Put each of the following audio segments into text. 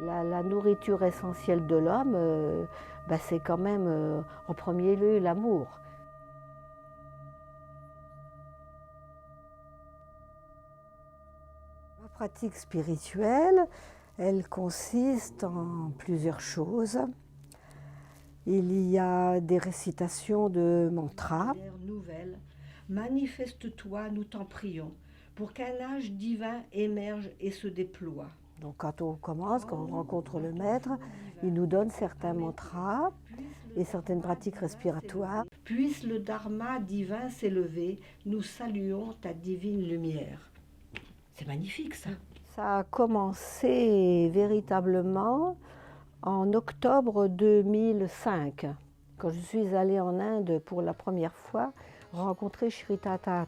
La nourriture essentielle de l'homme, c'est quand même en premier lieu l'amour. Ma pratique spirituelle, elle consiste en plusieurs choses. Il y a des récitations de mantras. Nouvelle, manifeste-toi, nous t'en prions, pour qu'un âge divin émerge et se déploie. Donc quand on commence, quand on rencontre le maître, il nous donne certains mantras et certaines pratiques respiratoires. Puisse le dharma divin s'élever, nous saluons ta divine lumière. C'est magnifique ça. Ça a commencé véritablement en octobre 2005, quand je suis allée en Inde pour la première fois rencontrer Shri Tata.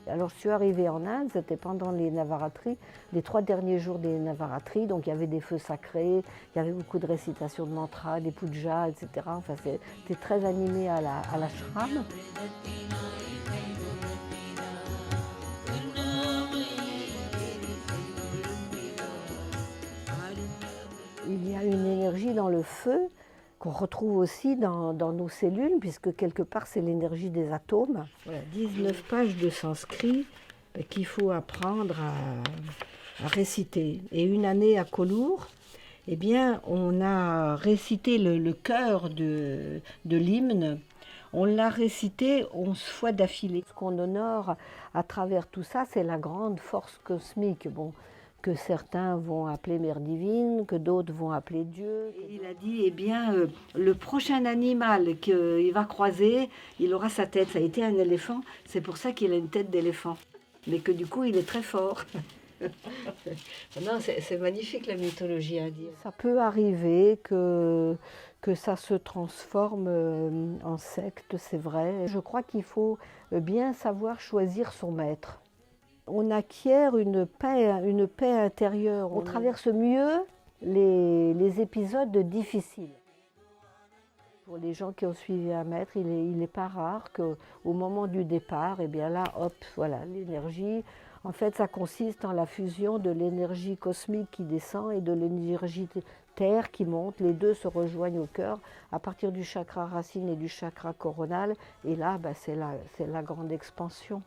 Alors je suis arrivée en Inde, c'était pendant les Navaratris, les 3 derniers jours des Navaratris, donc il y avait des feux sacrés, il y avait beaucoup de récitations de mantras, des pujas, etc. Enfin c'était très animé à l'ashram. Il y a une énergie dans le feu qu'on retrouve aussi dans nos cellules, puisque quelque part c'est l'énergie des atomes. Voilà, 19 pages de sanskrit qu'il faut apprendre à réciter. Et une année à Kollur, eh bien, on a récité le chœur de l'hymne. On l'a récité 11 fois d'affilée. Ce qu'on honore à travers tout ça, c'est la grande force cosmique. Bon, que certains vont appeler mère divine, que d'autres vont appeler Dieu. Et il a dit, eh bien, le prochain animal qu'il va croiser, il aura sa tête. Ça a été un éléphant, c'est pour ça qu'il a une tête d'éléphant. Mais que du coup, il est très fort. Non, c'est magnifique la mythologie indienne. Ça peut arriver que ça se transforme en secte, c'est vrai. Je crois qu'il faut bien savoir choisir son maître. On acquiert une paix intérieure. On traverse mieux les épisodes difficiles. Pour les gens qui ont suivi un maître, il n'est pas rare qu'au moment du départ, eh bien là, hop, voilà, l'énergie. En fait, ça consiste en la fusion de l'énergie cosmique qui descend et de l'énergie terre qui monte. Les deux se rejoignent au cœur à partir du chakra racine et du chakra coronal. Et là, c'est la grande expansion.